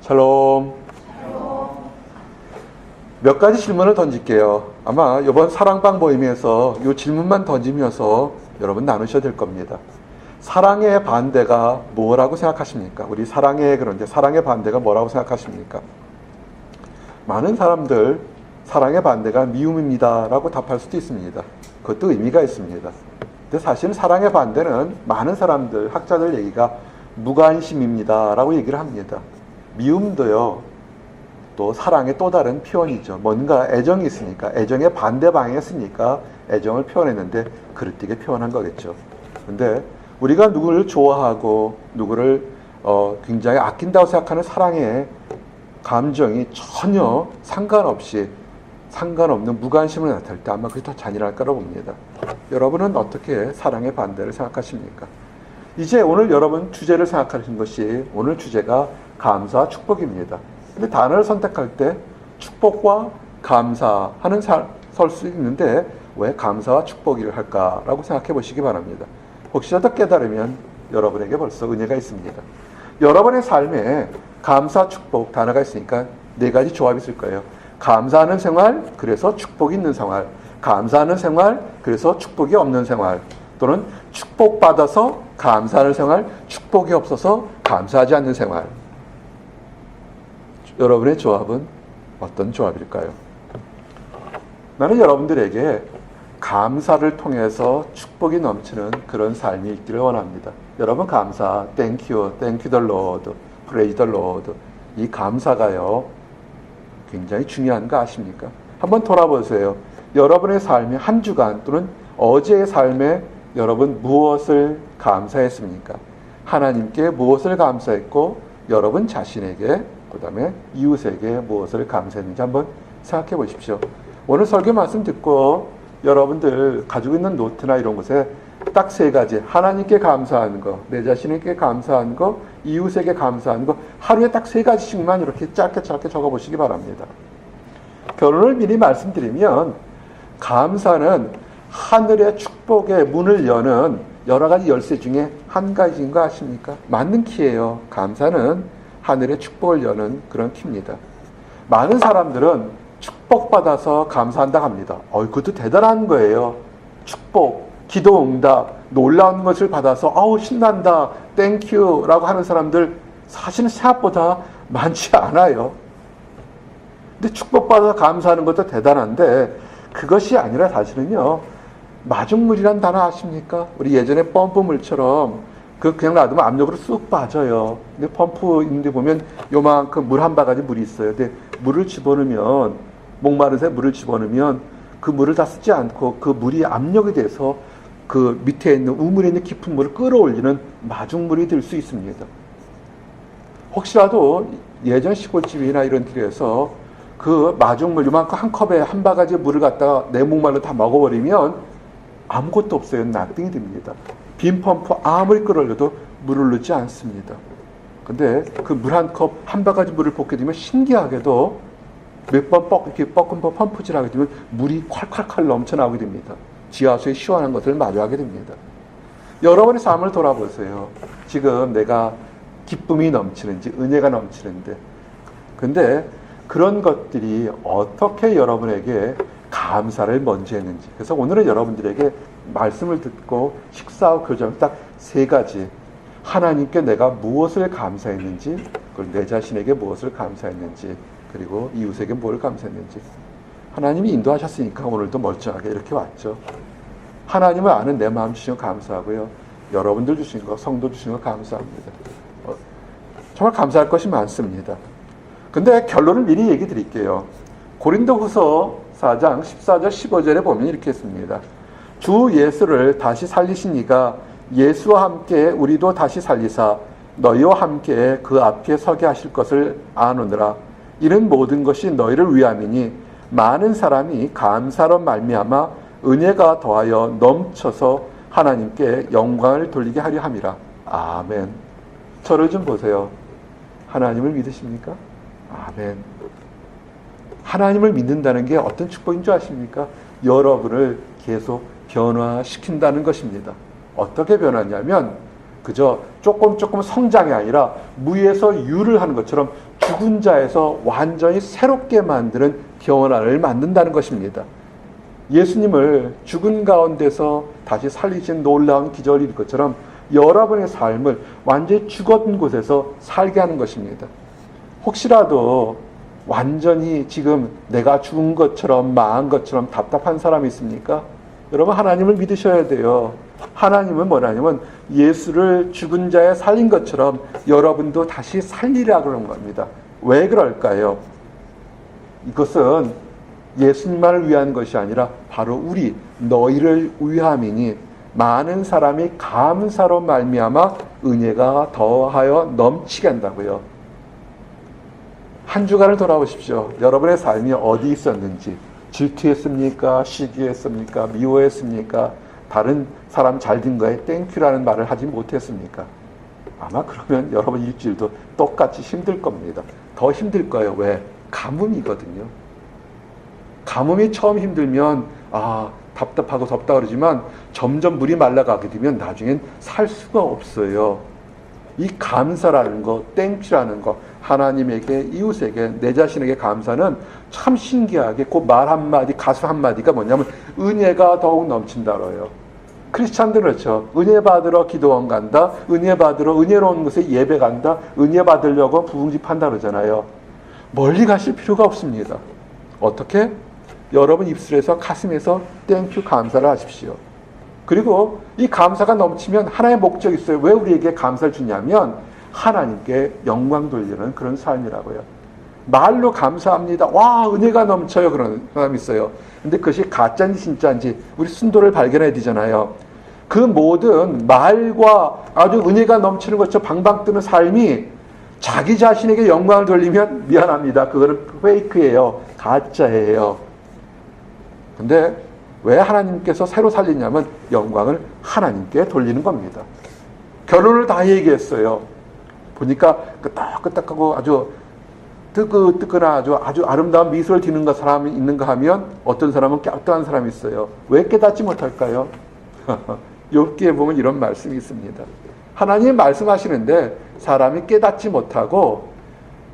샬롬. 몇 가지 질문을 던질게요. 아마 이번 사랑방 모임에서 이 질문만 던지면서 여러분 나누셔야 될 겁니다. 사랑의 반대가 뭐라고 생각하십니까? 우리 그런데 사랑의 반대가 뭐라고 생각하십니까? 많은 사람들 사랑의 반대가 미움입니다 라고 답할 수도 있습니다. 그것도 의미가 있습니다. 근데 사실은 사랑의 반대는 많은 사람들, 학자들 얘기가 무관심입니다 라고 얘기를 합니다. 미움도요, 또 사랑의 또 다른 표현이죠. 뭔가 애정이 있으니까, 애정의 반대 방향에 있으니까 애정을 표현했는데 그릇되게 표현한 거겠죠. 근데 우리가 누구를 좋아하고 누구를 굉장히 아낀다고 생각하는 사랑의 감정이 전혀 상관없는 무관심을 나타낼 때 아마 그게 더 잔인할 거라고 봅니다. 여러분은 어떻게 사랑의 반대를 생각하십니까? 이제 오늘 여러분 주제를 생각하시는 것이, 오늘 주제가 감사와 축복입니다. 근데 단어를 선택할 때 축복과 감사하는 설 수 있는데 왜 감사와 축복이를 할까라고 생각해 보시기 바랍니다. 혹시라도 깨달으면 여러분에게 벌써 은혜가 있습니다. 여러분의 삶에 감사, 축복 단어가 있으니까 네 가지 조합이 있을 거예요. 감사하는 생활, 그래서 축복이 있는 생활. 감사하는 생활, 그래서 축복이 없는 생활. 또는 축복받아서 감사하는 생활, 축복이 없어서 감사하지 않는 생활. 여러분의 조합은 어떤 조합일까요? 나는 여러분들에게 감사를 통해서 축복이 넘치는 그런 삶이 있기를 원합니다. 여러분 감사, thank you the Lord, praise the Lord. 이 감사가요, 굉장히 중요한 거 아십니까? 한번 돌아보세요. 여러분의 삶이 한 주간 또는 어제의 삶에 여러분 무엇을 감사했습니까? 하나님께 무엇을 감사했고 여러분 자신에게, 그 다음에 이웃에게 무엇을 감사했는지 한번 생각해 보십시오. 오늘 설교 말씀 듣고 여러분들 가지고 있는 노트나 이런 곳에 딱 세 가지, 하나님께 감사하는 거, 내 자신에게 감사하는 거, 이웃에게 감사하는 거, 하루에 딱 세 가지씩만 이렇게 짧게 적어보시기 바랍니다. 결론을 미리 말씀드리면 감사는 하늘의 축복의 문을 여는 여러 가지 열쇠 중에 한 가지인 거 아십니까? 맞는 키예요. 감사는 하늘의 축복을 여는 그런 키입니다. 많은 사람들은 축복받아서 감사한다고 합니다. 그것도 대단한 거예요. 축복, 기도 응답, 놀라운 것을 받아서 신난다, 땡큐 라고 하는 사람들 사실은 생각보다 많지 않아요. 근데 축복받아서 감사하는 것도 대단한데 그것이 아니라 사실은요, 마중물이란 단어 아십니까? 우리 예전에 펌프물처럼 그냥 놔두면 압력으로 쑥 빠져요. 근데 펌프 있는데 보면 요만큼 물 한 바가지 물이 있어요. 근데 물을 집어넣으면, 목마른 새 물을 집어넣으면 그 물을 다 쓰지 않고 그 물이 압력이 돼서 그 밑에 있는 우물에 있는 깊은 물을 끌어올리는 마중물이 될 수 있습니다. 혹시라도 예전 시골집이나 이런 데에서 그 마중물 요만큼 한 컵에 한 바가지 물을 갖다가 내 목말로 다 먹어버리면 아무것도 없어요. nothing이 됩니다. 빈 펌프 아무리 끌어올려도 물을 넣지 않습니다. 근데 그 물 한 컵, 한 바가지 물을 붓게 되면 신기하게도 몇 번 이렇게 뻐끔뻐 펌프질 하게 되면 물이 콸콸콸 넘쳐나오게 됩니다. 지하수의 시원한 것을 마주하게 됩니다. 여러분의 삶을 돌아보세요. 지금 내가 기쁨이 넘치는지, 은혜가 넘치는데, 근데 그런 것들이 어떻게 여러분에게 감사를 먼저 했는지. 그래서 오늘은 여러분들에게 말씀을 듣고 식사하고 교제하면서 딱 세 가지, 하나님께 내가 무엇을 감사했는지, 그리고 내 자신에게 무엇을 감사했는지, 그리고 이웃에게 뭘 감사했는지. 하나님이 인도하셨으니까 오늘도 멀쩡하게 이렇게 왔죠. 하나님을 아는 내 마음 주신 거 감사하고요, 여러분들 주신 거, 성도 주신 거 감사합니다. 정말 감사할 것이 많습니다. 근데 결론을 미리 얘기 드릴게요. 고린도후서 4장 14절 15절에 보면 이렇게 했습니다. 주 예수를 다시 살리신 이가 예수와 함께 우리도 다시 살리사 너희와 함께 그 앞에 서게 하실 것을 아노느라. 이는 모든 것이 너희를 위함이니 많은 사람이 감사로 말미암아 은혜가 더하여 넘쳐서 하나님께 영광을 돌리게 하려 함이라. 아멘. 저를 좀 보세요. 하나님을 믿으십니까? 아멘. 하나님을 믿는다는 게 어떤 축복인 줄 아십니까? 여러분을 계속 변화시킨다는 것입니다. 어떻게 변하냐면 그저 조금 성장이 아니라 무에서 유를 하는 것처럼 죽은 자에서 완전히 새롭게 만드는 변화를 만든다는 것입니다. 예수님을 죽은 가운데서 다시 살리신 놀라운 기적일 것처럼 여러분의 삶을 완전히 죽었던 곳에서 살게 하는 것입니다. 혹시라도 완전히 지금 내가 죽은 것처럼 망한 것처럼 답답한 사람이 있습니까? 여러분, 하나님을 믿으셔야 돼요. 하나님은 뭐냐면 예수를 죽은 자에 살린 것처럼 여러분도 다시 살리라 그러는 겁니다. 왜 그럴까요? 이것은 예수님만을 위한 것이 아니라 바로 우리 너희를 위함이니 많은 사람이 감사로 말미암아 은혜가 더하여 넘치게 한다고요. 한 주간을 돌아보십시오. 여러분의 삶이 어디 있었는지, 질투했습니까? 시기했습니까? 미워했습니까? 다른 사람 잘 된 거에 땡큐라는 말을 하지 못했습니까? 아마 그러면 여러분 일주일도 똑같이 힘들 겁니다. 더 힘들 거예요. 왜? 가뭄이거든요. 가뭄이 처음 힘들면 답답하고 덥다 그러지만 점점 물이 말라가게 되면 나중엔 살 수가 없어요. 이 감사라는 거, 땡큐라는 거, 하나님에게, 이웃에게, 내 자신에게 감사는 참 신기하게 그 말 한마디, 가수 한마디가 뭐냐면 은혜가 더욱 넘친다로요. 크리스찬들은 그렇죠. 은혜 받으러 기도원 간다. 은혜 받으러 은혜로운 곳에 예배 간다. 은혜 받으려고 부흥집 한다 그러잖아요. 멀리 가실 필요가 없습니다. 어떻게? 여러분 입술에서 가슴에서 땡큐 감사를 하십시오. 그리고 이 감사가 넘치면 하나의 목적이 있어요. 왜 우리에게 감사를 주냐면 하나님께 영광 돌리는 그런 삶이라고요. 말로 감사합니다. 와, 은혜가 넘쳐요. 그런 사람이 있어요. 근데 그것이 가짜인지 진짜인지 우리 순도를 발견해야 되잖아요. 그 모든 말과 아주 은혜가 넘치는 것처럼 방방 뜨는 삶이 자기 자신에게 영광을 돌리면 미안합니다. 그거는 페이크예요. 가짜예요. 근데 왜 하나님께서 새로 살리냐면 영광을 하나님께 돌리는 겁니다. 결론을 다 얘기했어요. 보니까 끄떡끄떡하고 아주 뜨끈뜨끈한 아주 아름다운 미소를 띠는 사람이 있는가 하면 어떤 사람은 깨끗한 사람이 있어요. 왜 깨닫지 못할까요? 욥기에 보면 이런 말씀이 있습니다. 하나님이 말씀하시는데 사람이 깨닫지 못하고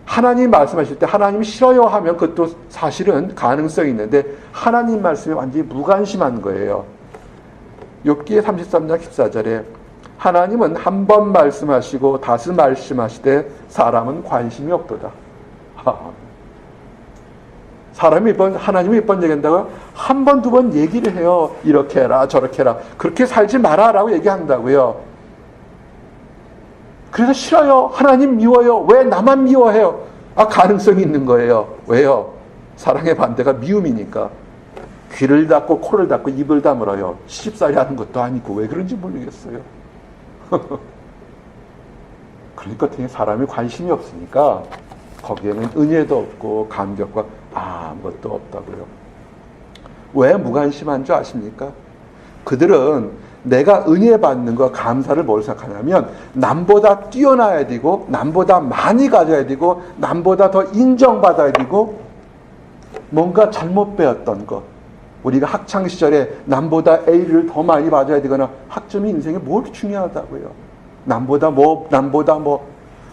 하나님이 말씀하실 때 하나님이 싫어요 하면 그것도 사실은 가능성이 있는데 하나님 말씀에 완전히 무관심한 거예요. 욥기 33장 14절에 하나님은 한 번 말씀하시고 다시 말씀하시되 사람은 관심이 없도다. 사람이 하나님이 몇 번 얘기한다고요? 한 번, 두 번 얘기를 해요. 이렇게 해라, 저렇게 해라. 그렇게 살지 마라 라고 얘기한다고요. 그래서 싫어요. 하나님 미워요. 왜 나만 미워해요? 가능성이 있는 거예요. 왜요? 사랑의 반대가 미움이니까. 귀를 닫고 코를 닫고 입을 다물어요. 시집살이 하는 것도 아니고 왜 그런지 모르겠어요. 그러니까 사람이 관심이 없으니까 거기에는 은혜도 없고 감격과 아무것도 없다고요. 왜 무관심한 줄 아십니까? 그들은 내가 은혜 받는 거 감사를 뭘 생각하냐면 남보다 뛰어나야 되고 남보다 많이 가져야 되고 남보다 더 인정받아야 되고 뭔가 잘못 배웠던 것, 우리가 학창시절에 남보다 A를 더 많이 받아야 되거나 학점이 인생에 뭘 중요하다고요. 남보다 뭐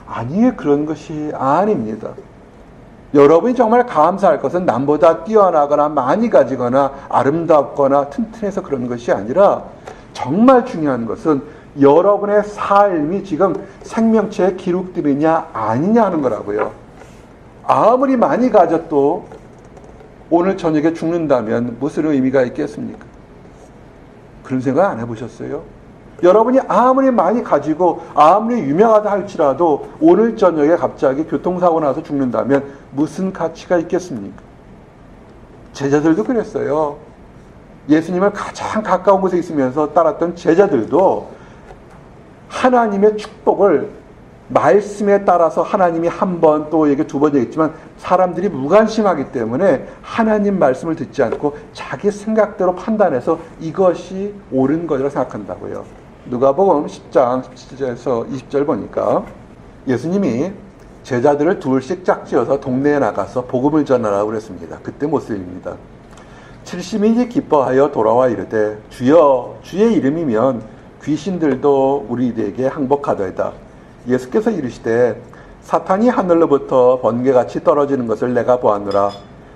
아니에요. 그런 것이 아닙니다. 여러분이 정말 감사할 것은 남보다 뛰어나거나 많이 가지거나 아름답거나 튼튼해서 그런 것이 아니라 정말 중요한 것은 여러분의 삶이 지금 생명체에 기록되느냐 아니냐 하는 거라고요. 아무리 많이 가졌도 오늘 저녁에 죽는다면 무슨 의미가 있겠습니까? 그런 생각 안 해보셨어요? 여러분이 아무리 많이 가지고 아무리 유명하다 할지라도 오늘 저녁에 갑자기 교통사고 나서 죽는다면 무슨 가치가 있겠습니까? 제자들도 그랬어요. 예수님을 가장 가까운 곳에 있으면서 따랐던 제자들도 하나님의 축복을 말씀에 따라서 하나님이 한 번 또 얘기 두 번 얘기했지만 사람들이 무관심하기 때문에 하나님 말씀을 듣지 않고 자기 생각대로 판단해서 이것이 옳은 것이라고 생각한다고요. 누가복음 10장 17절에서 20절 보니까 예수님이 제자들을 둘씩 짝지어서 동네에 나가서 복음을 전하라고 그랬습니다. 그때 모습입니다. 70인이 기뻐하여 돌아와 이르되 주여 주의 이름이면 귀신들도 우리에게 항복하도다. 예수께서 이르시되 사탄이 하늘로부터 번개같이 떨어지는 것을 내가 보았노라.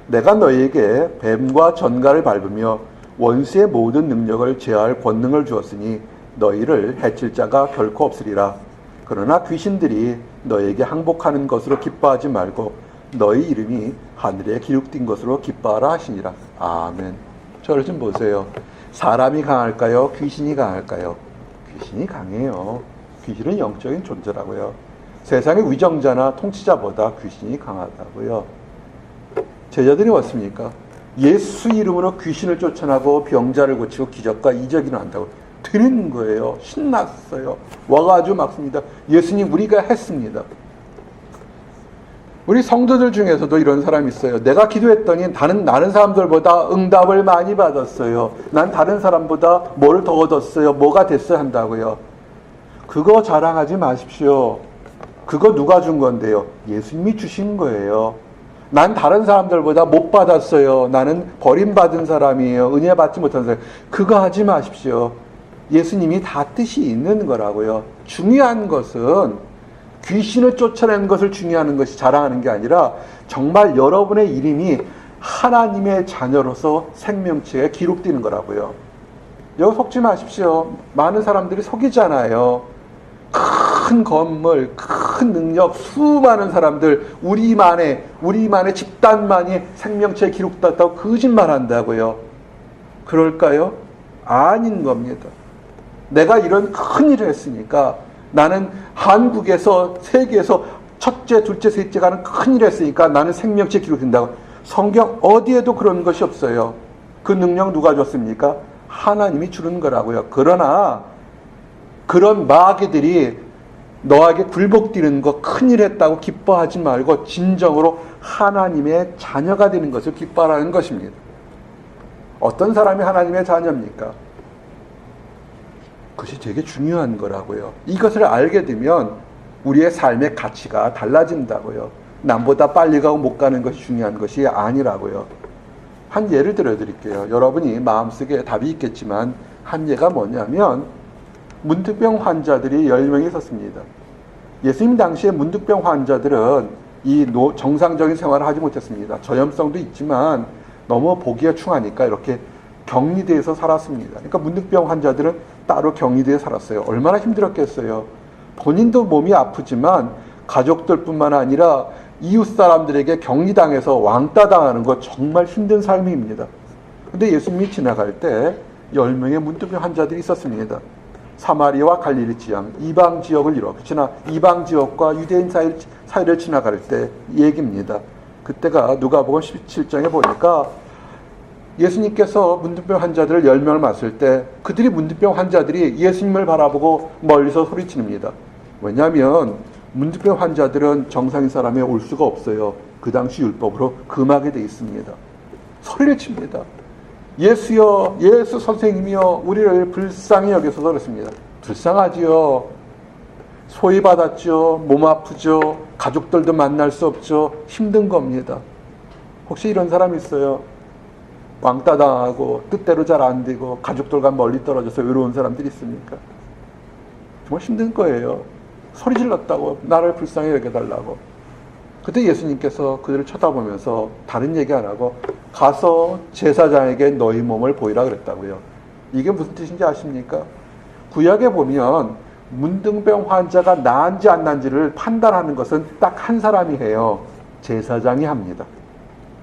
내가 너희에게 뱀과 전갈을 밟으며 원수의 모든 능력을 제어할 권능을 주었으니 너희를 해칠 자가 결코 없으리라. 그러나 귀신들이 너희에게 항복하는 것으로 기뻐하지 말고 너희 이름이 하늘에 기록된 것으로 기뻐하라 하시니라. 아멘. 저를 좀 보세요. 사람이 강할까요? 귀신이 강할까요? 귀신이 강해요. 귀신은 영적인 존재라고요. 세상의 위정자나 통치자보다 귀신이 강하다고요. 제자들이 왔습니까? 예수 이름으로 귀신을 쫓아나고 병자를 고치고 기적과 이적이 일어난다고 되는 거예요. 신났어요. 와가지고 막습니다. 예수님 우리가 했습니다. 우리 성도들 중에서도 이런 사람이 있어요. 내가 기도했더니 다른 사람들보다 응답을 많이 받았어요. 난 다른 사람보다 뭘 더 얻었어요. 뭐가 됐어야 한다고요. 그거 자랑하지 마십시오. 그거 누가 준 건데요? 예수님이 주신 거예요. 난 다른 사람들보다 못 받았어요. 나는 버림받은 사람이에요. 은혜 받지 못한 사람. 그거 하지 마십시오. 예수님이 다 뜻이 있는 거라고요. 중요한 것은 귀신을 쫓아내는 것을 중요한 것이 자랑하는 게 아니라 정말 여러분의 이름이 하나님의 자녀로서 생명체에 기록되는 거라고요. 여기 속지 마십시오. 많은 사람들이 속이잖아요. 큰 건물, 큰 능력, 수많은 사람들, 우리만의 집단만이 생명체에 기록됐다고 거짓말한다고요. 그럴까요? 아닌 겁니다. 내가 이런 큰 일을 했으니까, 나는 한국에서 세계에서 첫째, 둘째, 셋째가 하는 큰 일을 했으니까 나는 생명체에 기록된다고. 성경 어디에도 그런 것이 없어요. 그 능력 누가 줬습니까? 하나님이 주는 거라고요. 그러나 그런 마귀들이 너에게 굴복되는 거 큰일 했다고 기뻐하지 말고 진정으로 하나님의 자녀가 되는 것을 기뻐하라는 것입니다. 어떤 사람이 하나님의 자녀입니까? 그것이 되게 중요한 거라고요. 이것을 알게 되면 우리의 삶의 가치가 달라진다고요. 남보다 빨리 가고 못 가는 것이 중요한 것이 아니라고요. 한 예를 들어드릴게요. 여러분이 마음속에 답이 있겠지만 한 예가 뭐냐면 문득병 환자들이 10명이 있었습니다. 예수님 당시에 문득병 환자들은 이 정상적인 생활을 하지 못했습니다. 저염성도 있지만 너무 보기가 충하니까 이렇게 격리대에서 살았습니다. 그러니까 문득병 환자들은 따로 격리대에 살았어요. 얼마나 힘들었겠어요. 본인도 몸이 아프지만 가족들뿐만 아니라 이웃 사람들에게 격리당해서 왕따 당하는 거 정말 힘든 삶입니다. 근데 예수님이 지나갈 때 10명의 문득병 환자들이 있었습니다. 사마리아와 갈릴리 지방, 이방 지역을 이방 지역과 유대인 사이를 지나갈 때 얘기입니다. 그때가 누가복음 17장에 보니까 예수님께서 문득병 환자들을 10명을 맞을 때 문득병 환자들이 예수님을 바라보고 멀리서 소리칩니다. 왜냐하면 문득병 환자들은 정상인 사람이 올 수가 없어요. 그 당시 율법으로 금하게 되어 있습니다. 소리를 칩니다. 예수여, 예수 선생님이여, 우리를 불쌍히 여겨서 그렇습니다. 불쌍하지요. 소외받았죠. 몸 아프죠. 가족들도 만날 수 없죠. 힘든 겁니다. 혹시 이런 사람 있어요? 왕따 당하고 뜻대로 잘 안 되고 가족들과 멀리 떨어져서 외로운 사람들이 있습니까? 정말 힘든 거예요. 소리 질렀다고, 나를 불쌍히 여겨달라고. 그때 예수님께서 그들을 쳐다보면서 다른 얘기 안 하고 가서 제사장에게 너희 몸을 보이라 그랬다고요. 이게 무슨 뜻인지 아십니까? 구약에 보면 문둥병 환자가 나은지 안 나은지를 판단하는 것은 딱 한 사람이 해요. 제사장이 합니다.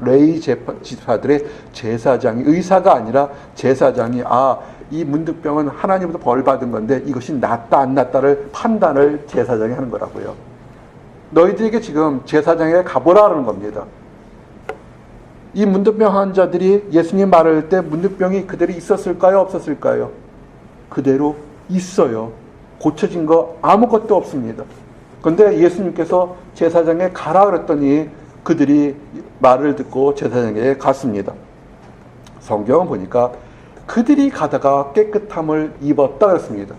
레위 지파들의 제사장이, 의사가 아니라 제사장이 이 문득병은 하나님부터 벌 받은 건데 이것이 낫다 안 낫다를 판단을 제사장이 하는 거라고요. 너희들에게 지금 제사장에게 가보라는 겁니다. 이 문득병 환자들이 예수님 말할 때 문득병이 그대로 있었을까요? 없었을까요? 그대로 있어요. 고쳐진 거 아무것도 없습니다. 그런데 예수님께서 제사장에 가라 그랬더니 그들이 말을 듣고 제사장에게 갔습니다. 성경을 보니까 그들이 가다가 깨끗함을 입었다 그랬습니다.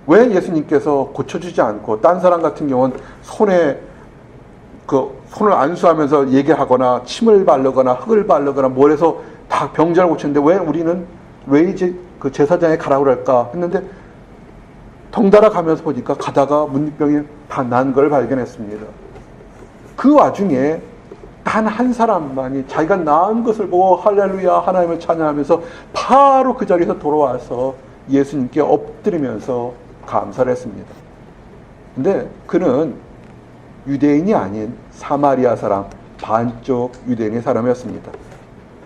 왜 예수님께서 고쳐주지 않고 딴 사람 같은 경우는 손을 안수하면서 얘기하거나 침을 바르거나 흙을 바르거나 뭘 해서 다 병자를 고쳤는데 왜 우리는 왜 이제 그 제사장에 가라고 그럴까 했는데 덩달아 가면서 보니까 가다가 문둥병이 다 난 걸 발견했습니다. 그 와중에 단 한 사람만이 자기가 낳은 것을 보고 할렐루야 하나님을 찬양하면서 바로 그 자리에서 돌아와서 예수님께 엎드리면서 감사를 했습니다. 근데 그는 유대인이 아닌 사마리아 사람, 반쪽 유대인의 사람이었습니다.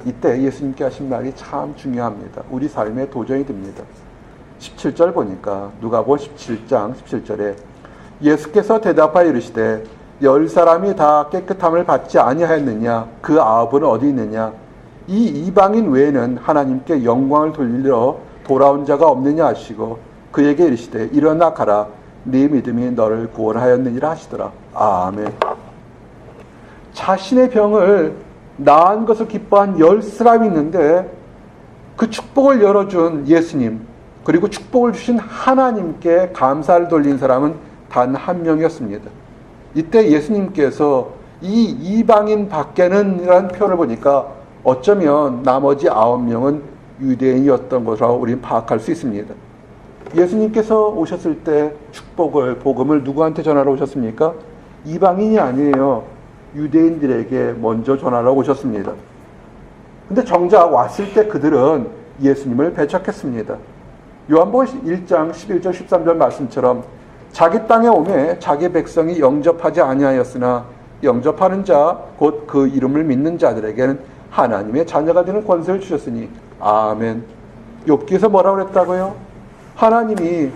이때 예수님께 하신 말이 참 중요합니다. 우리 삶에 도전이 됩니다. 17절 보니까 누가복음 17장 17절에 예수께서 대답하여 이르시되 10사람이 다 깨끗함을 받지 아니하였느냐? 그 9은 어디 있느냐? 이 이방인 외에는 하나님께 영광을 돌리러 돌아온 자가 없느냐 하시고 그에게 이르시되 일어나 가라. 네 믿음이 너를 구원하였느니라 하시더라. 아멘. 자신의 병을 나은 것을 기뻐한 10사람이 있는데 그 축복을 열어준 예수님 그리고 축복을 주신 하나님께 감사를 돌린 사람은 단 한 명이었습니다. 이때 예수님께서 이 이방인 밖에는 이라는 표현을 보니까 어쩌면 나머지 9명은 유대인이었던 것으로 우리는 파악할 수 있습니다. 예수님께서 오셨을 때 축복을, 복음을 누구한테 전하러 오셨습니까? 이방인이 아니에요. 유대인들에게 먼저 전하러 오셨습니다. 근데 정작 왔을 때 그들은 예수님을 배척했습니다. 요한복음 1장 11절 13절 말씀처럼 자기 땅에 오매 자기 백성이 영접하지 아니하였으나 영접하는 자 곧 그 이름을 믿는 자들에게는 하나님의 자녀가 되는 권세를 주셨으니 아멘. 욥기에서 뭐라고 그랬다고요? 하나님이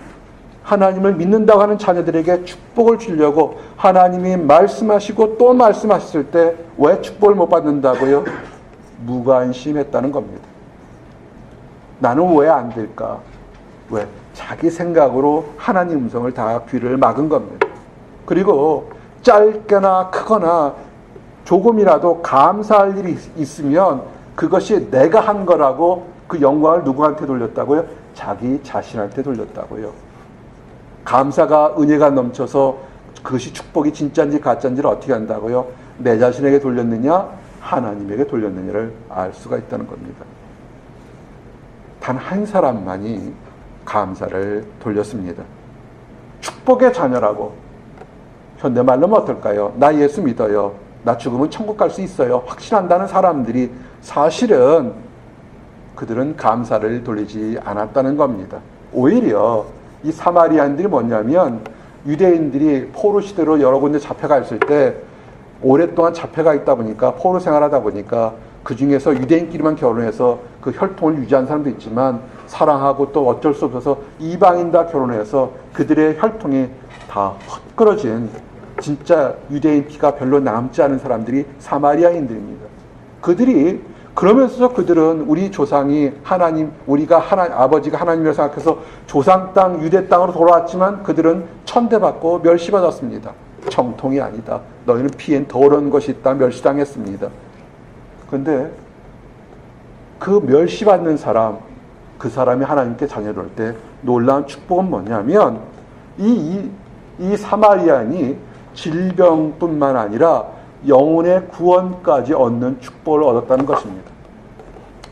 하나님을 믿는다고 하는 자녀들에게 축복을 주려고 하나님이 말씀하시고 또 말씀하셨을 때 왜 축복을 못 받는다고요? 무관심했다는 겁니다. 나는 왜 안 될까? 왜? 자기 생각으로 하나님 음성을 다 귀를 막은 겁니다. 그리고 짧거나 크거나 조금이라도 감사할 일이 있으면 그것이 내가 한 거라고 그 영광을 누구한테 돌렸다고요? 자기 자신한테 돌렸다고요. 감사가 은혜가 넘쳐서 그것이 축복이 진짜인지 가짜인지를 어떻게 한다고요? 내 자신에게 돌렸느냐 하나님에게 돌렸느냐를 알 수가 있다는 겁니다. 단 한 사람만이 감사를 돌렸습니다. 축복의 자녀라고 현대말로는 어떨까요? 나 예수 믿어요. 나 죽으면 천국 갈 수 있어요. 확신한다는 사람들이 사실은 그들은 감사를 돌리지 않았다는 겁니다. 오히려 이 사마리아인들이 뭐냐면 유대인들이 포로 시대로 여러 군데 잡혀가 있을 때 오랫동안 잡혀가 있다 보니까 포로 생활하다 보니까 그 중에서 유대인끼리만 결혼해서 그 혈통을 유지한 사람도 있지만 사랑하고 또 어쩔 수 없어서 이방인 다 결혼해서 그들의 혈통이 다 헛그러진 진짜 유대인 피가 별로 남지 않은 사람들이 사마리아인들입니다. 그들이 그러면서 그들은 우리 조상이 하나님, 아버지가 하나님이라고 생각해서 조상 땅, 유대 땅으로 돌아왔지만 그들은 천대받고 멸시받았습니다. 정통이 아니다. 너희는 피엔 더러운 것이 있다. 멸시당했습니다. 그런데 그 멸시받는 사람, 그 사람이 하나님께 자녀를 올 때 놀라운 축복은 뭐냐면 이 사마리아인이 질병뿐만 아니라 영혼의 구원까지 얻는 축복을 얻었다는 것입니다.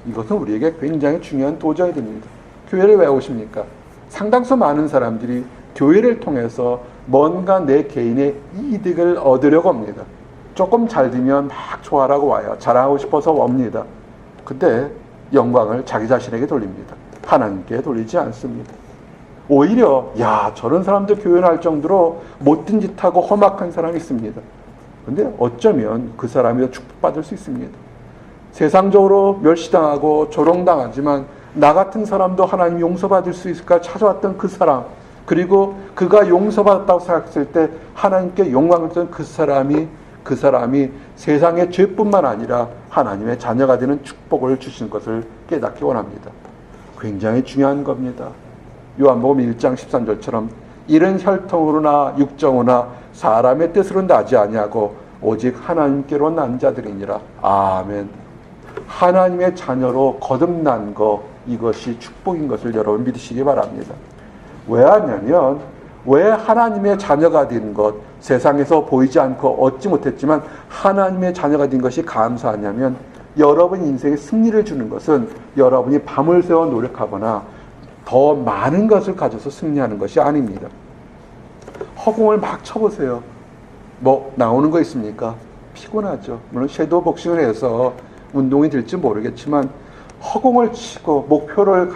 이것은 우리에게 굉장히 중요한 도전이 됩니다. 교회를 왜 오십니까? 상당수 많은 사람들이 교회를 통해서 뭔가 내 개인의 이득을 얻으려고 합니다. 조금 잘 되면 막 좋아라고 와요. 자랑하고 싶어서 옵니다. 근데 영광을 자기 자신에게 돌립니다. 하나님께 돌리지 않습니다. 오히려 저런 사람들 교회 할 정도로 못된 짓 하고 험악한 사람이 있습니다. 근데 어쩌면 그 사람이 더 축복받을 수 있습니다. 세상적으로 멸시당하고 조롱당하지만 나 같은 사람도 하나님 용서받을 수 있을까 찾아왔던 그 사람, 그리고 그가 용서받았다고 생각했을 때 하나님께 영광을 주는 그 사람이 세상의 죄뿐만 아니라 하나님의 자녀가 되는 축복을 주시는 것을 깨닫기 원합니다. 굉장히 중요한 겁니다. 요한복음 1장 13절처럼 이런 혈통으로나 육정으로나 사람의 뜻으로 나지 아니하고 오직 하나님께로 난 자들이니라. 아멘. 하나님의 자녀로 거듭난 것, 이것이 축복인 것을 여러분 믿으시기 바랍니다. 왜 하냐면 왜 하나님의 자녀가 된 것, 세상에서 보이지 않고 얻지 못했지만 하나님의 자녀가 된 것이 감사하냐면 여러분 인생에 승리를 주는 것은 여러분이 밤을 새워 노력하거나 더 많은 것을 가져서 승리하는 것이 아닙니다. 허공을 막 쳐보세요. 뭐 나오는 거 있습니까? 피곤하죠. 물론 섀도우 복싱을 해서 운동이 될지 모르겠지만 허공을 치고 목표를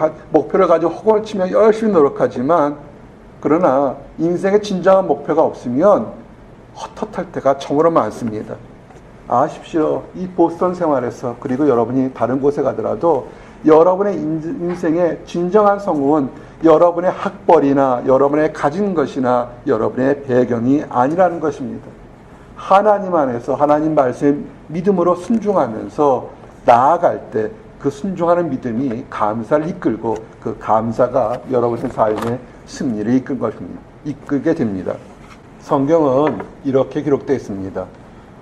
가지고 허공을 치면 열심히 노력하지만 그러나 인생의 진정한 목표가 없으면 헛헛할 때가 참으로 많습니다. 아십시오. 이 보스턴 생활에서 그리고 여러분이 다른 곳에 가더라도 여러분의 인생의 진정한 성공은 여러분의 학벌이나 여러분의 가진 것이나 여러분의 배경이 아니라는 것입니다. 하나님 안에서 하나님 말씀에 믿음으로 순종하면서 나아갈 때 그 순종하는 믿음이 감사를 이끌고 그 감사가 여러분의 삶의 승리를 이끌게 됩니다. 성경은 이렇게 기록되어 있습니다.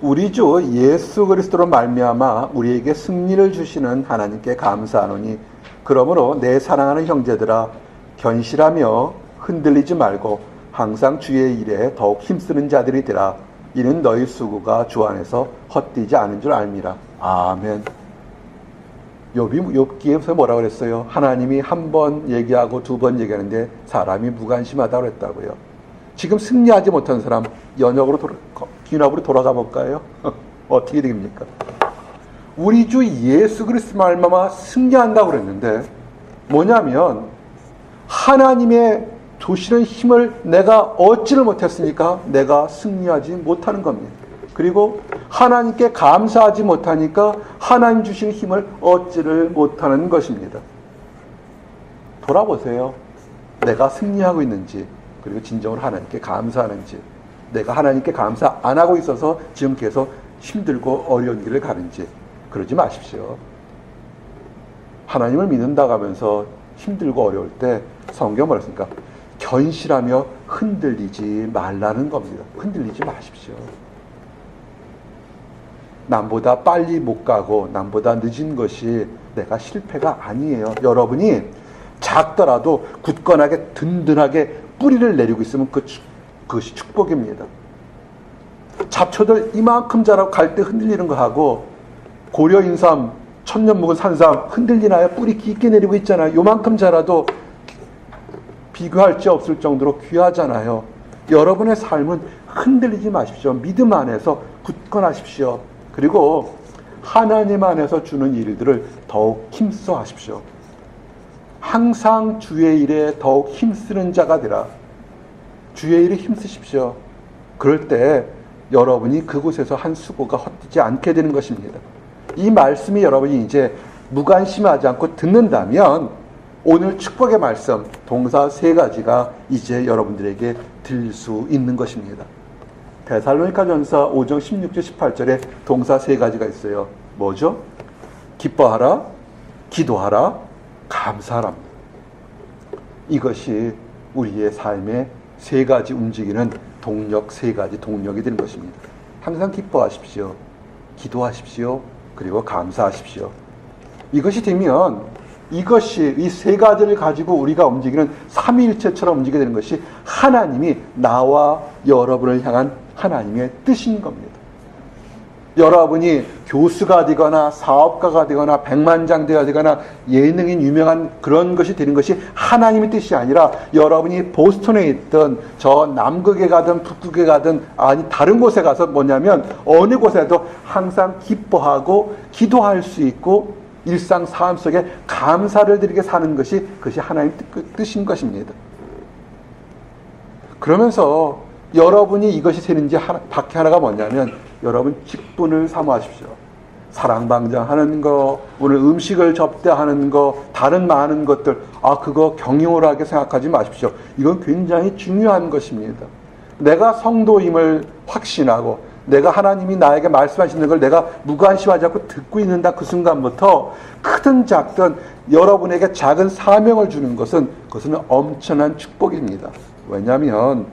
우리 주 예수 그리스도로 말미암아 우리에게 승리를 주시는 하나님께 감사하노니 그러므로 내 사랑하는 형제들아 견실하며 흔들리지 말고 항상 주의 일에 더욱 힘쓰는 자들이 되라. 이는 너희 수고가 주 안에서 헛되지 않은 줄 알미라. 아멘. 욥기에서 뭐라고 그랬어요? 하나님이 한 번 얘기하고 두 번 얘기하는데 사람이 무관심하다고 그랬다고요. 지금 승리하지 못한 사람 연역으로 기납으로 돌아가 볼까요? 어떻게 됩니까? 우리 주 예수 그리스도 말미암아 승리한다고 그랬는데 뭐냐면 하나님의 주시는 힘을 내가 얻지를 못했으니까 내가 승리하지 못하는 겁니다. 그리고 하나님께 감사하지 못하니까 하나님 주신 힘을 얻지를 못하는 것입니다. 돌아보세요. 내가 승리하고 있는지 그리고 진정으로 하나님께 감사하는지 내가 하나님께 감사 안 하고 있어서 지금 계속 힘들고 어려운 길을 가는지 그러지 마십시오. 하나님을 믿는다고 하면서 힘들고 어려울 때 성경 뭐라 했습니까? 견실하며 흔들리지 말라는 겁니다. 흔들리지 마십시오. 남보다 빨리 못 가고 남보다 늦은 것이 내가 실패가 아니에요. 여러분이 작더라도 굳건하게 든든하게 뿌리를 내리고 있으면 그것이 축복입니다. 잡초들 이만큼 자라고 갈 때 흔들리는 거 하고 고려인삼 천년 묵은 산삼 흔들리나요? 뿌리 깊게 내리고 있잖아요. 요만큼 자라도 비교할 수 없을 정도로 귀하잖아요. 여러분의 삶은 흔들리지 마십시오. 믿음 안에서 굳건하십시오. 그리고 하나님 안에서 주는 일들을 더욱 힘써 하십시오. 항상 주의 일에 더욱 힘쓰는 자가 되라. 주의 일에 힘쓰십시오. 그럴 때 여러분이 그곳에서 한 수고가 헛되지 않게 되는 것입니다. 이 말씀이 여러분이 이제 무관심하지 않고 듣는다면 오늘 축복의 말씀 동사 3가지가 이제 여러분들에게 들릴 수 있는 것입니다. 데살로니가전서 5장 16절 18절에 동사 3가지가 있어요. 뭐죠? 기뻐하라, 기도하라, 감사하라. 이것이 우리의 삶의 3가지 움직이는 동력, 3가지 동력이 되는 것입니다. 항상 기뻐하십시오. 기도하십시오. 그리고 감사하십시오. 이것이 되면 이것이 이 3가지를 가지고 우리가 움직이는 삼위일체처럼 움직이게 되는 것이 하나님이 나와 여러분을 향한 하나님의 뜻인 겁니다. 여러분이 교수가 되거나 사업가가 되거나 백만장자가 되거나 예능인 유명한 그런 것이 되는 것이 하나님의 뜻이 아니라 여러분이 보스턴에 있든 저 남극에 가든 북극에 가든 아니 다른 곳에 가서 뭐냐면 어느 곳에도 항상 기뻐하고 기도할 수 있고 일상 삶 속에 감사를 드리게 사는 것이 그것이 하나님의 뜻인 것입니다. 그러면서 여러분이 이것이 되는지 밖에 하나가 뭐냐면 여러분 직분을 사모하십시오. 사랑방장하는 거, 오늘 음식을 접대하는 거, 다른 많은 것들 그거 경영하게 생각하지 마십시오. 이건 굉장히 중요한 것입니다. 내가 성도임을 확신하고 내가 하나님이 나에게 말씀하시는 걸 내가 무관심하지 않고 듣고 있는다 그 순간부터 크든 작든 여러분에게 작은 사명을 주는 것은 그것은 엄청난 축복입니다. 왜냐하면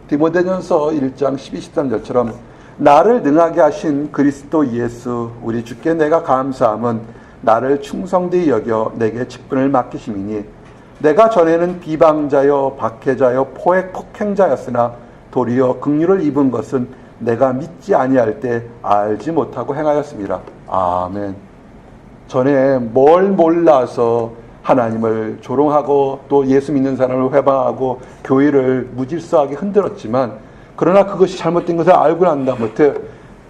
디모데전서 1장 12, 13절처럼 나를 능하게 하신 그리스도 예수 우리 주께 내가 감사함은 나를 충성되이 여겨 내게 직분을 맡기심이니 내가 전에는 비방자여 박해자여 폭행자였으나 도리어 긍휼을 입은 것은 내가 믿지 아니할 때 알지 못하고 행하였습니다. 아멘. 전에 뭘 몰라서 하나님을 조롱하고 또 예수 믿는 사람을 회방하고 교회를 무질서하게 흔들었지만, 그러나 그것이 잘못된 것을 알고 난 다음부터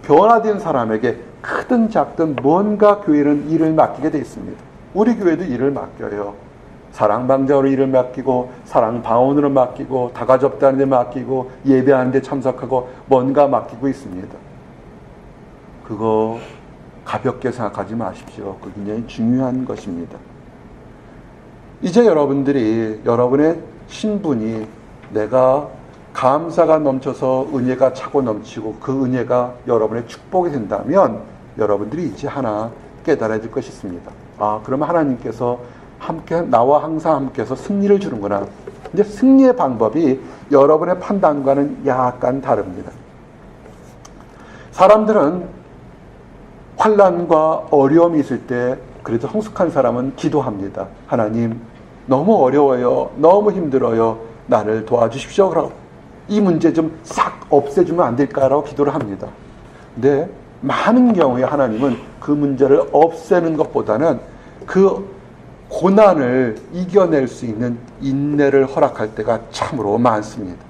변화된 사람에게 크든 작든 뭔가 교회는 일을 맡기게 돼 있습니다. 우리 교회도 일을 맡겨요. 사랑방자로 일을 맡기고, 사랑방언으로 맡기고, 다가접다는 데 맡기고, 예배하는 데 참석하고, 뭔가 맡기고 있습니다. 그거 가볍게 생각하지 마십시오. 그거 굉장히 중요한 것입니다. 이제 여러분들이, 여러분의 신분이 내가 감사가 넘쳐서 은혜가 차고 넘치고 그 은혜가 여러분의 축복이 된다면 여러분들이 이제 하나 깨달아야 될 것이 있습니다. 아, 그러면 하나님께서 함께, 나와 항상 함께해서 승리를 주는구나. 근데 승리의 방법이 여러분의 판단과는 약간 다릅니다. 사람들은 환난과 어려움이 있을 때 그래도 성숙한 사람은 기도합니다. 하나님, 너무 어려워요. 너무 힘들어요. 나를 도와주십시오. 그러고 이 문제 좀 싹 없애주면 안 될까라고 기도를 합니다. 근데 많은 경우에 하나님은 그 문제를 없애는 것보다는 그 고난을 이겨낼 수 있는 인내를 허락할 때가 참으로 많습니다.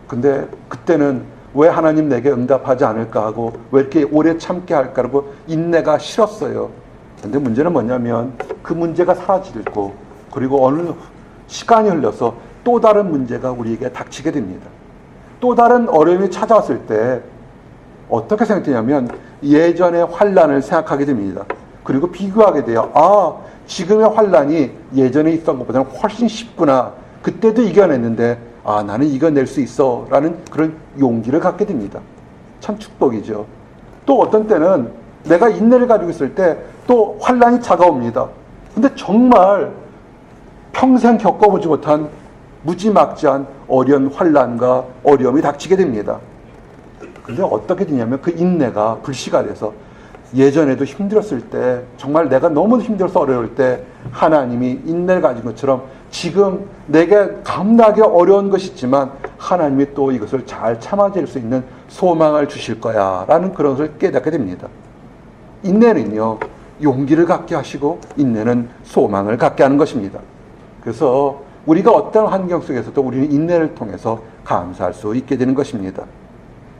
근데 그때는 왜 하나님 내게 응답하지 않을까 하고 왜 이렇게 오래 참게 할까 하고 인내가 싫었어요. 근데 문제는 뭐냐면 그 문제가 사라지고, 그리고 어느 시간이 흘러서 또 다른 문제가 우리에게 닥치게 됩니다. 또 다른 어려움이 찾아왔을 때 어떻게 생각되냐면 예전의 환난을 생각하게 됩니다. 그리고 비교하게 돼요. 아, 지금의 환난이 예전에 있던 것보다는 훨씬 쉽구나. 그때도 이겨냈는데 아, 나는 이겨낼 수 있어 라는 그런 용기를 갖게 됩니다. 참 축복이죠. 또 어떤 때는 내가 인내를 가지고 있을 때 또 환난이 차가웁니다. 근데 정말 평생 겪어보지 못한 무지막지한 어려운 환난과 어려움이 닥치게 됩니다. 근데 어떻게 되냐면 그 인내가 불씨가 돼서 예전에도 힘들었을 때, 정말 내가 너무 힘들어서 어려울 때 하나님이 인내를 가진 것처럼 지금 내게 감당하기 어려운 것이 있지만 하나님이 또 이것을 잘 참아낼 수 있는 소망을 주실 거야 라는 그런 것을 깨닫게 됩니다. 인내는요, 용기를 갖게 하시고 인내는 소망을 갖게 하는 것입니다. 그래서 우리가 어떤 환경 속에서도 우리는 인내를 통해서 감사할 수 있게 되는 것입니다.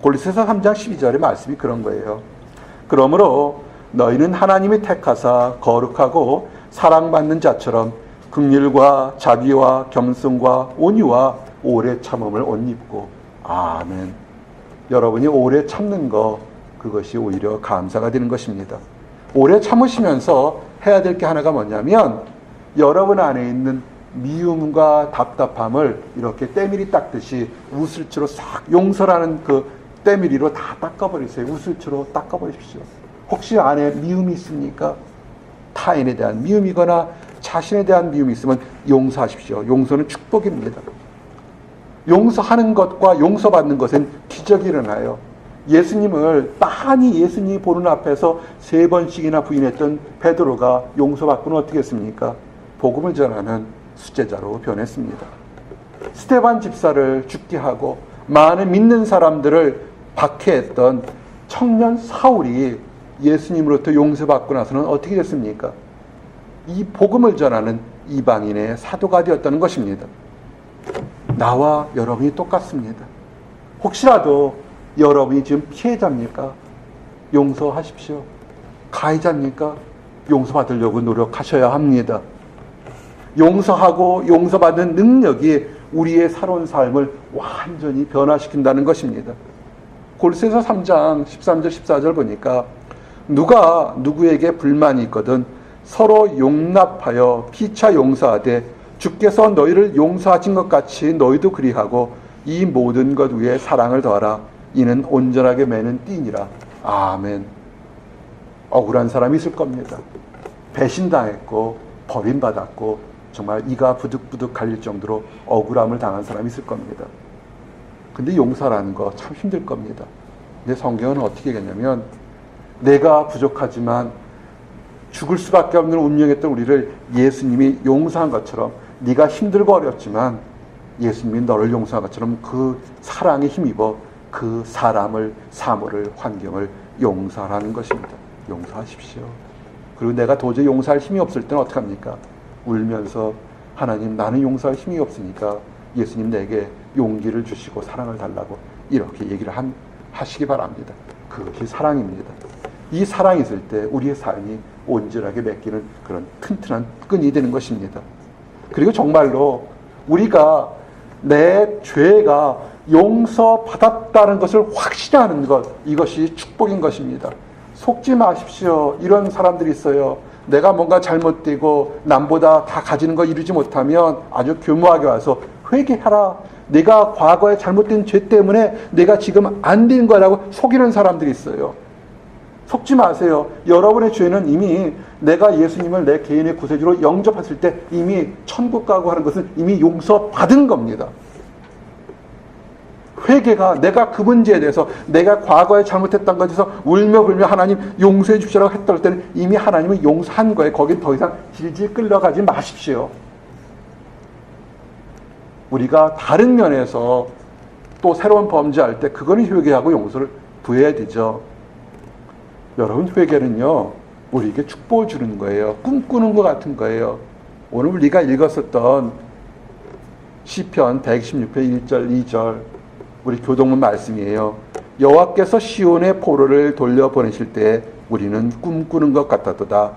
골로새서 3장 12절의 말씀이 그런 거예요. 그러므로 너희는 하나님이 택하사 거룩하고 사랑받는 자처럼 긍휼과 자비와 겸손과 온유와 오래 참음을 옷 입고. 아멘. 여러분이 오래 참는 거, 그것이 오히려 감사가 되는 것입니다. 오래 참으시면서 해야 될 게 하나가 뭐냐면 여러분 안에 있는 미움과 답답함을 이렇게 때밀이 닦듯이 우슬초로 싹, 용서라는 그 때밀이로 다 닦아버리세요. 우슬초로 닦아버리십시오. 혹시 안에 미움이 있습니까? 타인에 대한 미움이거나 자신에 대한 미움이 있으면 용서하십시오. 용서는 축복입니다. 용서하는 것과 용서받는 것엔 기적이 일어나요. 예수님을 빤히 예수님이 보는 앞에서 3번씩이나 부인했던 베드로가 용서받고는 어떻게 했습니까? 복음을 전하는 수제자로 변했습니다. 스데반 집사를 죽게 하고 많은 믿는 사람들을 박해했던 청년 사울이 예수님으로부터 용서받고 나서는 어떻게 됐습니까? 이 복음을 전하는 이방인의 사도가 되었다는 것입니다. 나와 여러분이 똑같습니다. 혹시라도 여러분이 지금 피해자입니까? 용서하십시오. 가해자입니까? 용서받으려고 노력하셔야 합니다. 용서하고 용서받는 능력이 우리의 살아온 삶을 완전히 변화시킨다는 것입니다. 골로새서 3장 13절 14절 보니까 누가 누구에게 불만이 있거든 서로 용납하여 피차 용서하되 주께서 너희를 용서하신 것 같이 너희도 그리하고 이 모든 것 위에 사랑을 더하라. 이는 온전하게 매는 띠니라. 아멘. 억울한 사람이 있을 겁니다. 배신당했고 버림받았고 정말 이가 부득부득 갈릴 정도로 억울함을 당한 사람이 있을 겁니다. 근데 용서라는 거 참 힘들 겁니다. 근데 성경은 어떻게 얘기하냐면 내가 부족하지만 죽을 수밖에 없는 운명했던 우리를 예수님이 용서한 것처럼 네가 힘들고 어렵지만 예수님이 너를 용서한 것처럼 그 사랑에 힘입어 그 사람을, 사물을, 환경을 용서하라는 것입니다. 용서하십시오. 그리고 내가 도저히 용서할 힘이 없을 때는 어떻게 합니까? 울면서 하나님, 나는 용서할 힘이 없으니까 예수님 내게 용기를 주시고 사랑을 달라고 이렇게 얘기를 하시기 바랍니다. 그것이 사랑입니다. 이 사랑이 있을 때 우리의 삶이 온전하게 맺기는 그런 튼튼한 끈이 되는 것입니다. 그리고 정말로 우리가 내 죄가 용서받았다는 것을 확신하는 것, 이것이 축복인 것입니다. 속지 마십시오. 이런 사람들이 있어요. 내가 뭔가 잘못되고 남보다 다 가지는 거 이루지 못하면 아주 교묘하게 와서 회개하라. 내가 과거에 잘못된 죄 때문에 내가 지금 안 된 거라고 속이는 사람들이 있어요. 속지 마세요. 여러분의 죄는 이미 내가 예수님을 내 개인의 구세주로 영접했을 때 이미 천국 가고 하는 것은 이미 용서받은 겁니다. 회개가 내가 그 문제에 대해서 내가 과거에 잘못했던 것에 대해서 울며 불며 하나님 용서해 주시라고 했던 때는 이미 하나님은 용서한 거예요. 거긴 더 이상 질질 끌려가지 마십시오. 우리가 다른 면에서 또 새로운 범죄할 때 그거는 회개하고 용서를 구해야 되죠. 여러분, 회개는요 우리에게 축복을 주는 거예요. 꿈꾸는 것 같은 거예요. 오늘 우리가 읽었었던 시편 126편 1절 2절 우리 교동문 말씀이에요. 여호와께서 시온의 포로를 돌려보내실 때 우리는 꿈꾸는 것 같았도다.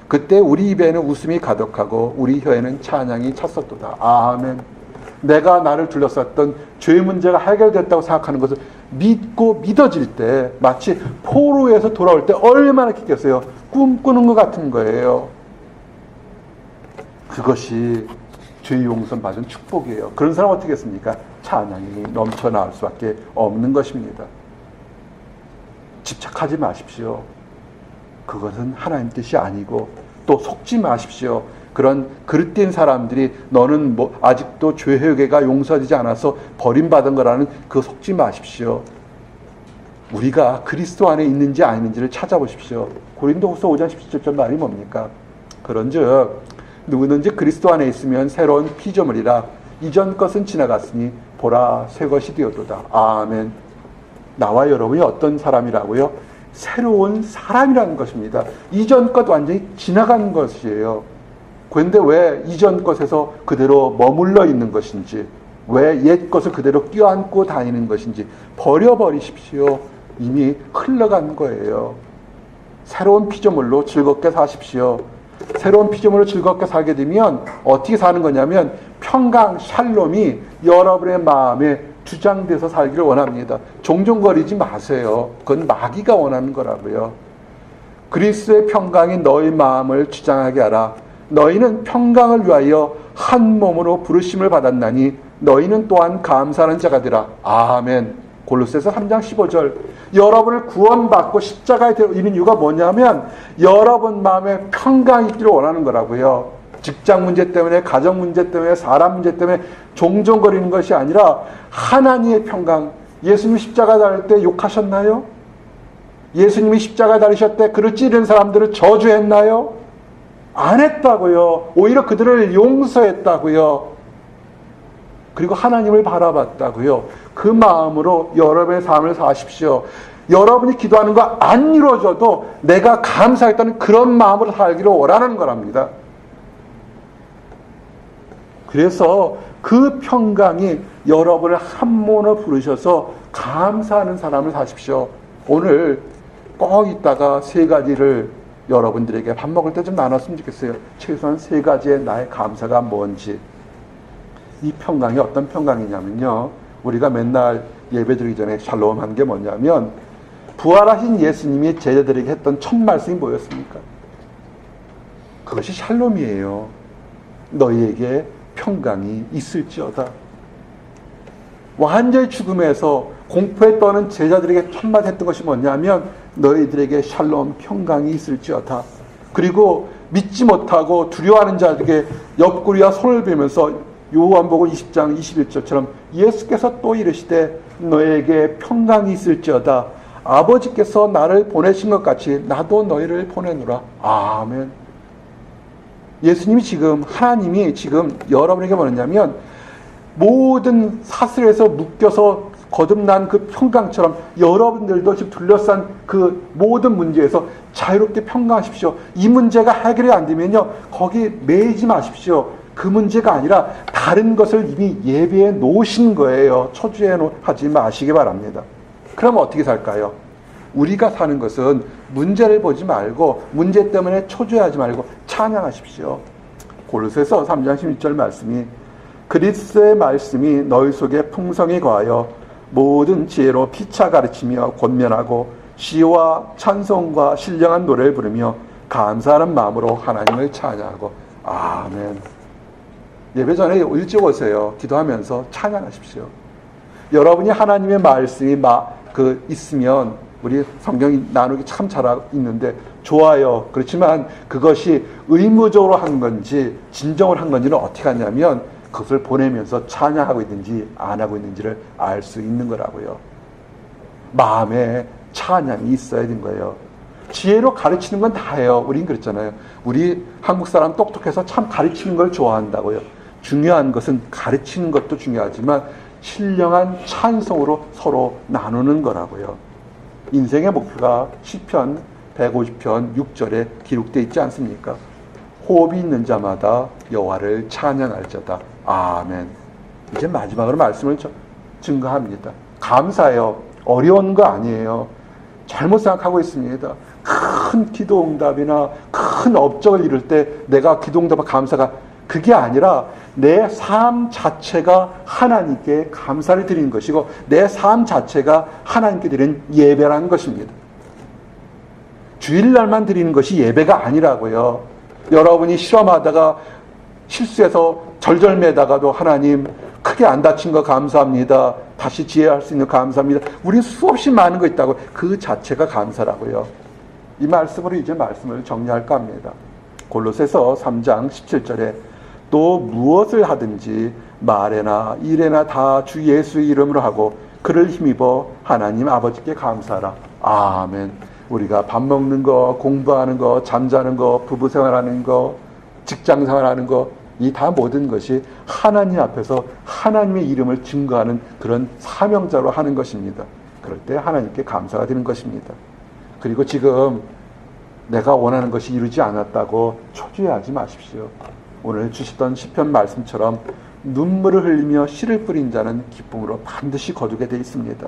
그때 우리 입에는 웃음이 가득하고 우리 혀에는 찬양이 찼었도다. 아멘. 내가 나를 둘러쌌던 죄 문제가 해결됐다고 생각하는 것을 믿고 믿어질 때 마치 포로에서 돌아올 때 얼마나 기뻤어요. 꿈꾸는 것 같은 거예요. 그것이 죄 용서 받은 축복이에요. 그런 사람 어떻게 했습니까? 찬양이 넘쳐 나올 수밖에 없는 것입니다. 집착하지 마십시오. 그것은 하나님 뜻이 아니고 또 속지 마십시오. 그런 그릇된 사람들이 너는 뭐 아직도 죄 회개가 용서되지 않아서 버림받은 거라는 그 속지 마십시오. 우리가 그리스도 안에 있는지 아닌지를 찾아보십시오. 고린도후서 5장 17절 말이 뭡니까? 그런즉 누구든지 그리스도 안에 있으면 새로운 피조물이라 이전 것은 지나갔으니 보라 새 것이 되었도다. 아멘. 나와 여러분이 어떤 사람이라고요? 새로운 사람이라는 것입니다. 이전 것 완전히 지나간 것이에요. 그런데 왜 이전 것에서 그대로 머물러 있는 것인지, 왜 옛 것을 그대로 껴안고 다니는 것인지 버려버리십시오. 이미 흘러간 거예요. 새로운 피조물로 즐겁게 사십시오. 새로운 피조물로 즐겁게 살게 되면 어떻게 사는 거냐면 평강, 샬롬이 여러분의 마음에 주장돼서 살기를 원합니다. 종종거리지 마세요. 그건 마귀가 원하는 거라고요. 그리스도의 평강이 너희 마음을 주장하게 하라. 너희는 평강을 위하여 한 몸으로 부르심을 받았나니 너희는 또한 감사하는 자가 되라. 아멘. 골로새서 3장 15절. 여러분을 구원받고 십자가에 이른 이유가 뭐냐면 여러분 마음에 평강이 있기를 원하는 거라고요. 직장 문제 때문에, 가정 문제 때문에, 사람 문제 때문에 종종거리는 것이 아니라 하나님의 평강. 예수님 십자가 달릴 때 욕하셨나요? 예수님이 십자가 달리실 때 그를 찌른 사람들을 저주했나요? 안 했다고요. 오히려 그들을 용서했다고요. 그리고 하나님을 바라봤다고요. 그 마음으로 여러분의 삶을 사십시오. 여러분이 기도하는 거 안 이루어져도 내가 감사했다는 그런 마음으로 살기를 원하는 거랍니다. 그래서 그 평강이 여러분을 한 몸으로 부르셔서 감사하는 사람을 사십시오. 오늘 꼭 이따가 세 가지를 여러분들에게 밥 먹을 때 좀 나눴으면 좋겠어요. 최소한 세 가지의 나의 감사가 뭔지. 이 평강이 어떤 평강이냐면요. 우리가 맨날 예배드리기 전에 샬롬한 게 뭐냐면 부활하신 예수님이 제자들에게 했던 첫 말씀이 뭐였습니까? 그것이 샬롬이에요. 너희에게 평강이 있을지어다. 완전히 죽음에서 공포에 떠는 제자들에게 첫마디 했던 것이 뭐냐면 너희들에게 샬롬 평강이 있을지어다. 그리고 믿지 못하고 두려워하는 자들에게 옆구리와 손을 베면서 요한복음 20장 21절처럼 예수께서 또 이르시되 너에게 평강이 있을지어다. 아버지께서 나를 보내신 것 같이 나도 너희를 보내노라. 아멘. 예수님이 지금, 하나님이 지금 여러분에게 뭐냐면 모든 사슬에서 묶여서 거듭난 그 평강처럼 여러분들도 지금 둘러싼 그 모든 문제에서 자유롭게 평강하십시오. 이 문제가 해결이 안 되면요, 거기 매이지 마십시오. 그 문제가 아니라 다른 것을 이미 예비해 놓으신 거예요. 초조해하지 마시기 바랍니다. 그럼 어떻게 살까요? 우리가 사는 것은 문제를 보지 말고, 문제 때문에 초조해하지 말고 찬양하십시오. 골로새서 3장 16절 말씀이, 그리스도의 말씀이 너희 속에 풍성히 거하여 모든 지혜로 피차 가르치며 권면하고 시와 찬송과 신령한 노래를 부르며 감사하는 마음으로 하나님을 찬양하고. 아멘. 예배 전에 일찍 오세요. 기도하면서 찬양하십시오. 여러분이 하나님의 말씀이 있으면, 우리 성경이 나누기 참 잘하고 있는데 좋아요. 그렇지만 그것이 의무적으로 한 건지 진정을 한 건지는 어떻게 하냐면, 그것을 보내면서 찬양하고 있는지 안 하고 있는지를 알 수 있는 거라고요. 마음에 찬양이 있어야 되는 거예요. 지혜로 가르치는 건 다예요. 우린 그랬잖아요. 우리 한국 사람 똑똑해서 참 가르치는 걸 좋아한다고요. 중요한 것은 가르치는 것도 중요하지만 신령한 찬송으로 서로 나누는 거라고요. 인생의 목표가 시편 150편 6절에 기록되어 있지 않습니까? 호흡이 있는 자마다 여호와를 찬양할지어다. 아멘. 이제 마지막으로 말씀을 증거합니다. 감사해요. 어려운 거 아니에요. 잘못 생각하고 있습니다. 큰 기도 응답이나 큰 업적을 이룰 때 내가 기도 응답과 감사가, 그게 아니라 내 삶 자체가 하나님께 감사를 드리는 것이고, 내 삶 자체가 하나님께 드리는 예배라는 것입니다. 주일날만 드리는 것이 예배가 아니라고요. 여러분이 실험하다가 실수해서 절절매다가도 하나님 크게 안 다친 거 감사합니다. 다시 지혜할 수 있는 감사합니다. 우리 수없이 많은 거 있다고. 그 자체가 감사라고요. 이 말씀으로 이제 말씀을 정리할까 합니다. 골로새서 3장 17절에 또 무엇을 하든지 말에나 일에나 다 주 예수의 이름으로 하고 그를 힘입어 하나님 아버지께 감사하라. 아멘. 우리가 밥 먹는 거, 공부하는 거, 잠자는 거, 부부 생활하는 거, 직장 생활하는 거, 이 다 모든 것이 하나님 앞에서 하나님의 이름을 증거하는 그런 사명자로 하는 것입니다. 그럴 때 하나님께 감사가 되는 것입니다. 그리고 지금 내가 원하는 것이 이루지 않았다고 초조해하지 마십시오. 오늘 주시던 시편 말씀처럼 눈물을 흘리며 씨를 뿌린 자는 기쁨으로 반드시 거두게 되어 있습니다.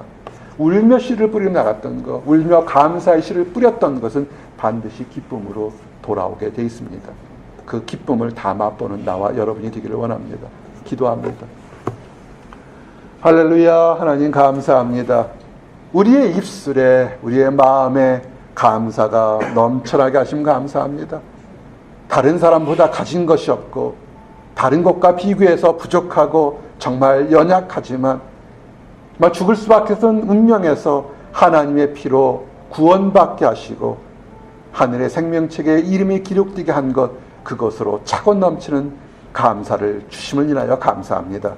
울며 씨를 뿌리며 나갔던 것, 울며 감사의 씨를 뿌렸던 것은 반드시 기쁨으로 돌아오게 되어 있습니다. 그 기쁨을 다 맛보는 나와 여러분이 되기를 원합니다. 기도합니다. 할렐루야. 하나님 감사합니다. 우리의 입술에, 우리의 마음에 감사가 넘쳐나게 하심 감사합니다. 다른 사람보다 가진 것이 없고 다른 것과 비교해서 부족하고 정말 연약하지만 죽을 수밖에 없는 운명에서 하나님의 피로 구원받게 하시고 하늘의 생명책에 이름이 기록되게 한 것, 그것으로 차고 넘치는 감사를 주심을 인하여 감사합니다.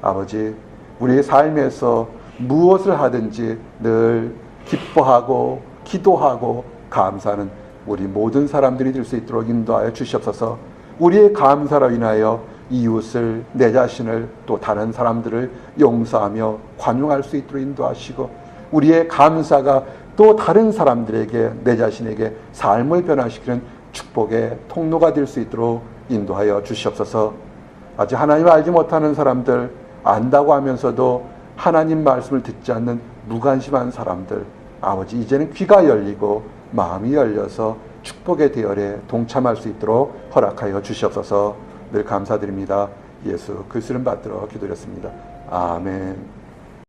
아버지, 우리의 삶에서 무엇을 하든지 늘 기뻐하고 기도하고 감사하는 우리 모든 사람들이 될 수 있도록 인도하여 주시옵소서. 우리의 감사로 인하여 이웃을, 내 자신을, 또 다른 사람들을 용서하며 관용할 수 있도록 인도하시고, 우리의 감사가 또 다른 사람들에게, 내 자신에게 삶을 변화시키는 축복의 통로가 될 수 있도록 인도하여 주시옵소서. 아직 하나님을 알지 못하는 사람들, 안다고 하면서도 하나님 말씀을 듣지 않는 무관심한 사람들, 아버지 이제는 귀가 열리고 마음이 열려서 축복의 대열에 동참할 수 있도록 허락하여 주시옵소서. 늘 감사드립니다. 예수 그리스도를 받들어 기도드렸습니다. 아멘.